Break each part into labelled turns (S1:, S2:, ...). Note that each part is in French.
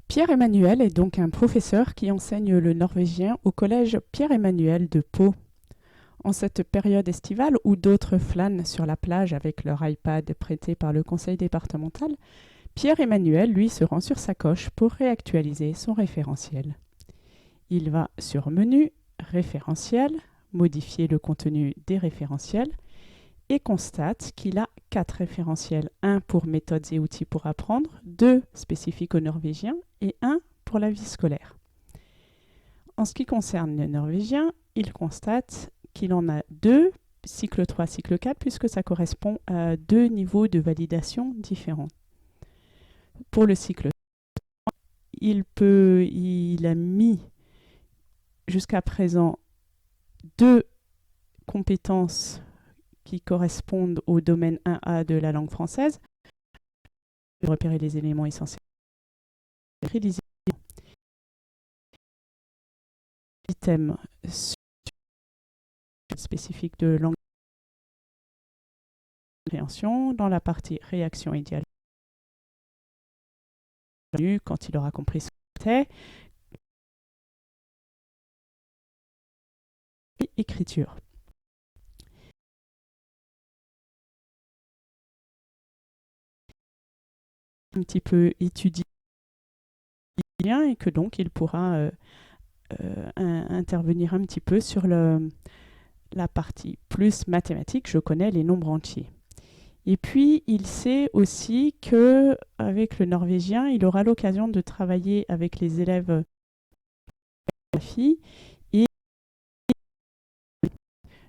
S1: Pierre-Emmanuel est donc un professeur qui enseigne le norvégien au collège Pierre-Emmanuel de Pau. En cette période estivale où d'autres flânent sur la plage avec leur iPad prêté par le conseil départemental, Pierre-Emmanuel, lui, se rend sur sa coche pour réactualiser son référentiel. Il va sur Menu, Référentiel, modifier le contenu des référentiels et constate qu'il a 4 référentiels. Un pour méthodes et outils pour apprendre, 2 spécifiques aux Norvégiens et 1 pour la vie scolaire. En ce qui concerne le norvégien, il constate qu'il en a 2, cycle 3, cycle 4, puisque ça correspond à 2 niveaux de validation différents. Pour le cycle 3, il a mis jusqu'à présent 2 compétences qui correspondent au domaine 1A de la langue française, repérer les éléments essentiels, les items spécifiques de langue compréhension dans la partie réaction et dialogue. Quand il aura compris ce que c'était, et écriture. Un petit peu étudié et que donc il pourra intervenir un petit peu sur la partie plus mathématique. Je connais les nombres entiers. Et puis, il sait aussi qu'avec le norvégien, il aura l'occasion de travailler avec les élèves de la fille et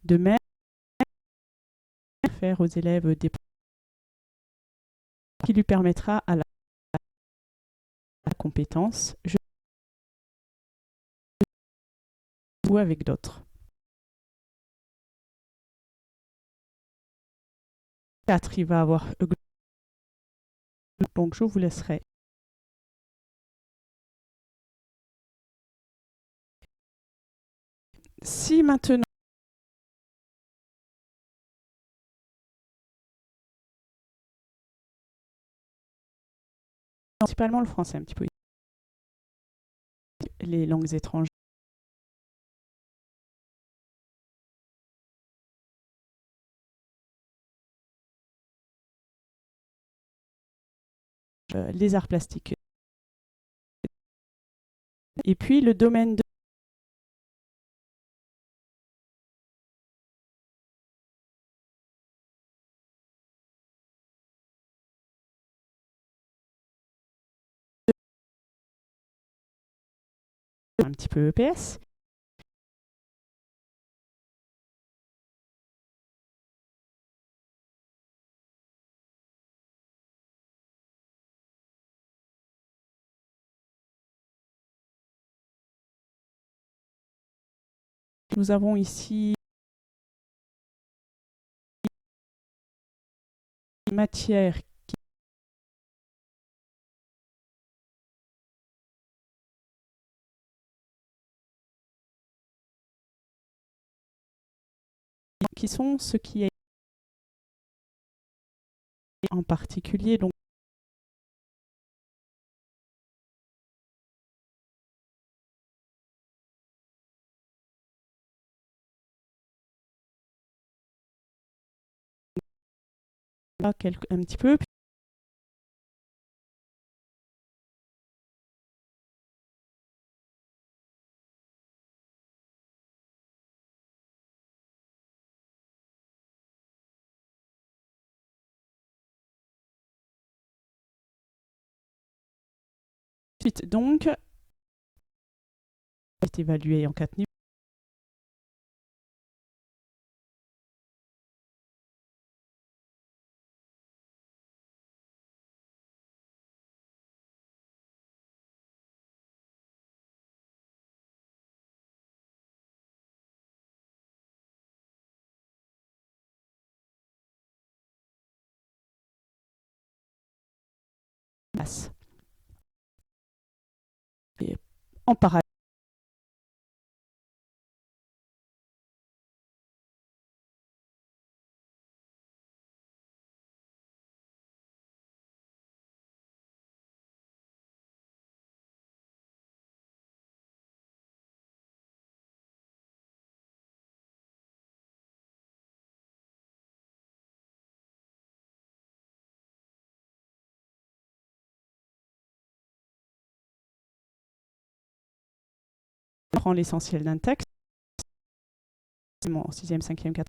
S1: de même faire aux élèves des qui lui permettra à la compétence je joue avec d'autres. 4, il va avoir donc je vous laisserai. Si maintenant principalement le français un petit peu, les langues étrangères, les arts plastiques. Et puis le domaine de un petit peu EPS. Nous avons ici une matière qui sont ce qui est en particulier donc un petit peu. Ensuite, donc, est évalué en 4 niveaux. Et en parallèle, comprend l'essentiel d'un texte, en 6e, 5e, 4e.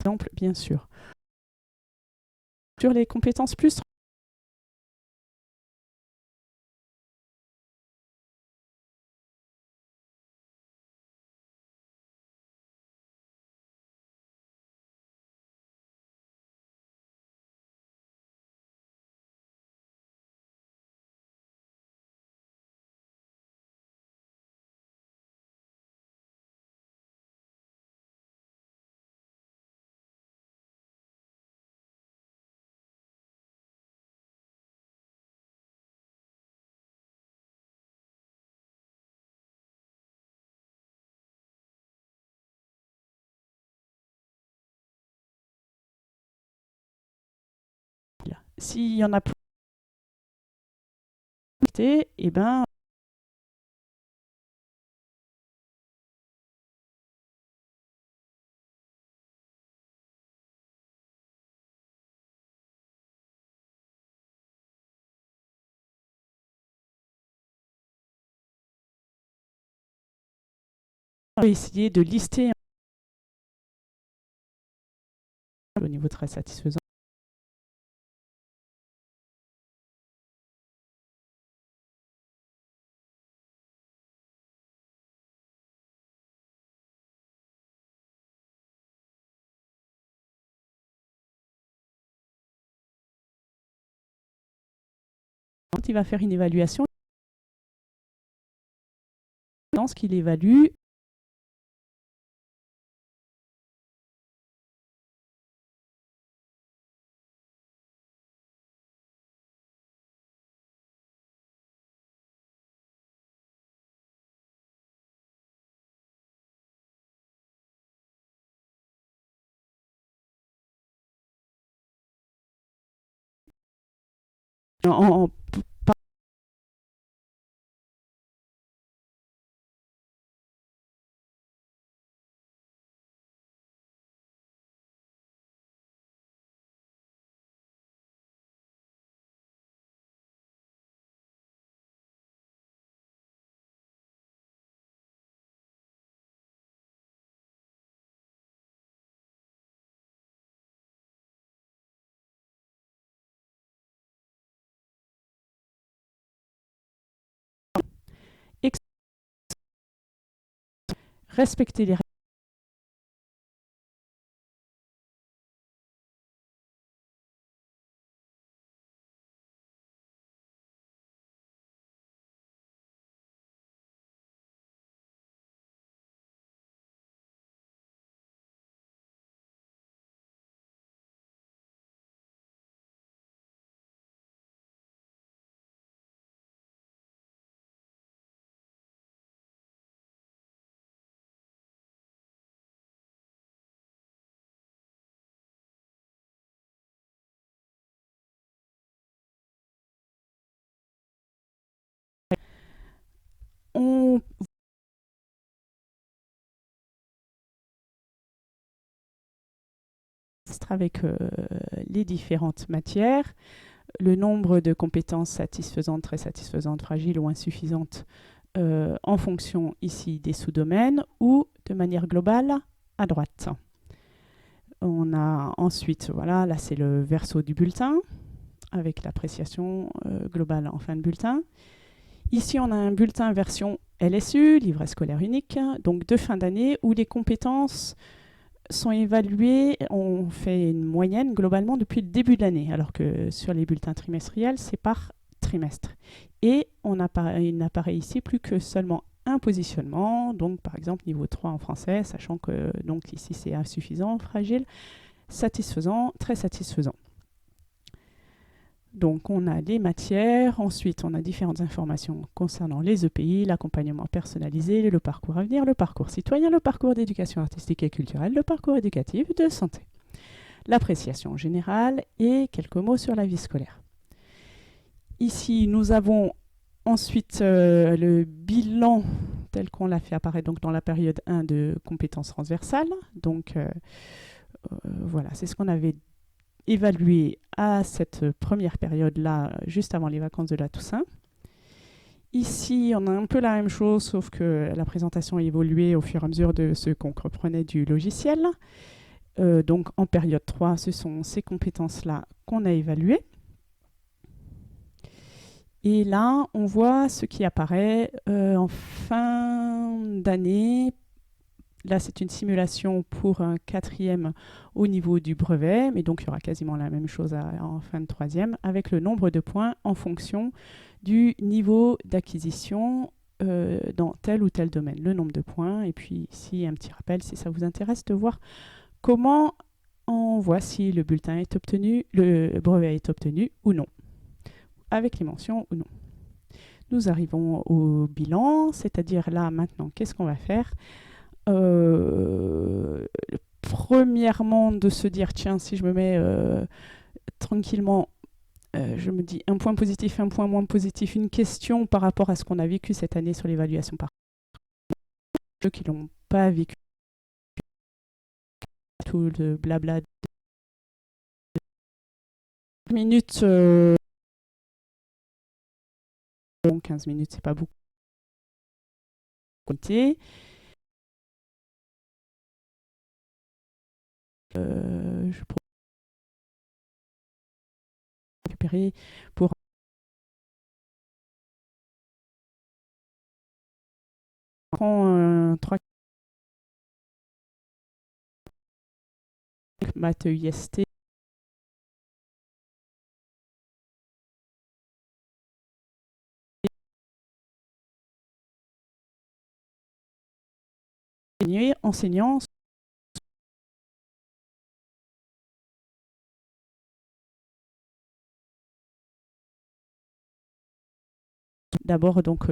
S1: Exemple, bien sûr. Sur les compétences plus, s'il y en a plus, eh ben, on va essayer de lister au niveau très satisfaisant. Quand il va faire une évaluation, dans ce qu'il évalue, en, respecter les règles. On avec les différentes matières, le nombre de compétences satisfaisantes, très satisfaisantes, fragiles ou insuffisantes en fonction ici des sous-domaines ou de manière globale à droite. On a ensuite, voilà, là c'est le verso du bulletin avec l'appréciation globale en fin de bulletin. Ici, on a un bulletin version LSU, livret scolaire unique, donc de fin d'année, où les compétences sont évaluées, on fait une moyenne globalement depuis le début de l'année, alors que sur les bulletins trimestriels, c'est par trimestre. Et il n'apparaît ici plus que seulement un positionnement, donc par exemple niveau 3 en français, sachant que donc ici c'est insuffisant, fragile, satisfaisant, très satisfaisant. Donc, on a les matières, ensuite, on a différentes informations concernant les EPI, l'accompagnement personnalisé, le parcours à venir, le parcours citoyen, le parcours d'éducation artistique et culturelle, le parcours éducatif de santé, l'appréciation générale et quelques mots sur la vie scolaire. Ici, nous avons ensuite le bilan tel qu'on l'a fait apparaître donc, dans la période 1 de compétences transversales. Donc, voilà, c'est ce qu'on avait évalué à cette première période-là, juste avant les vacances de la Toussaint. Ici, on a un peu la même chose, sauf que la présentation a évolué au fur et à mesure de ce qu'on reprenait du logiciel. Donc, en période 3, ce sont ces compétences-là qu'on a évaluées. Et là, on voit ce qui apparaît en fin d'année. Là, c'est une simulation pour un 4e au niveau du brevet, mais donc il y aura quasiment la même chose en fin de 3e, avec le nombre de points en fonction du niveau d'acquisition dans tel ou tel domaine, le nombre de points. Et puis ici, un petit rappel, si ça vous intéresse, de voir comment on voit si le bulletin est obtenu, le brevet est obtenu ou non, avec les mentions ou non. Nous arrivons au bilan, c'est-à-dire là, maintenant, qu'est-ce qu'on va faire ? Premièrement, de se dire, tiens, si je me mets tranquillement, je me dis un point positif, un point moins positif, une question par rapport à ce qu'on a vécu cette année sur l'évaluation par ceux qui l'ont pas vécu, tout le blabla. 15 minutes, c'est pas beaucoup. Je pourrais récupérer pour prendre 3 maths IST. Enseignants d'abord donc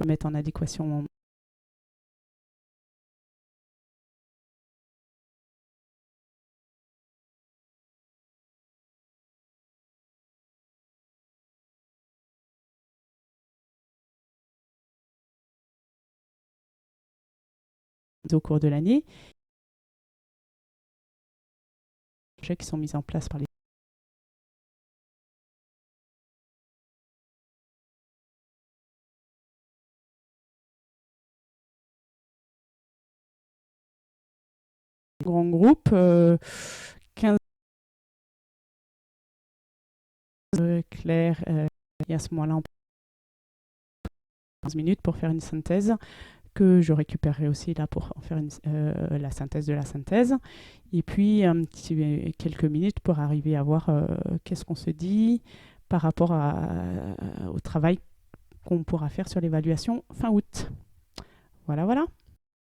S1: mettre en adéquation au cours de l'année, qui sont mis en place par les grands groupes, 15 Claire, et à ce moment-là, on 15 minutes pour faire une synthèse que je récupérerai aussi là pour en faire la synthèse de la synthèse. Et puis quelques minutes pour arriver à voir qu'est-ce qu'on se dit par rapport au travail qu'on pourra faire sur l'évaluation fin août. Voilà, voilà.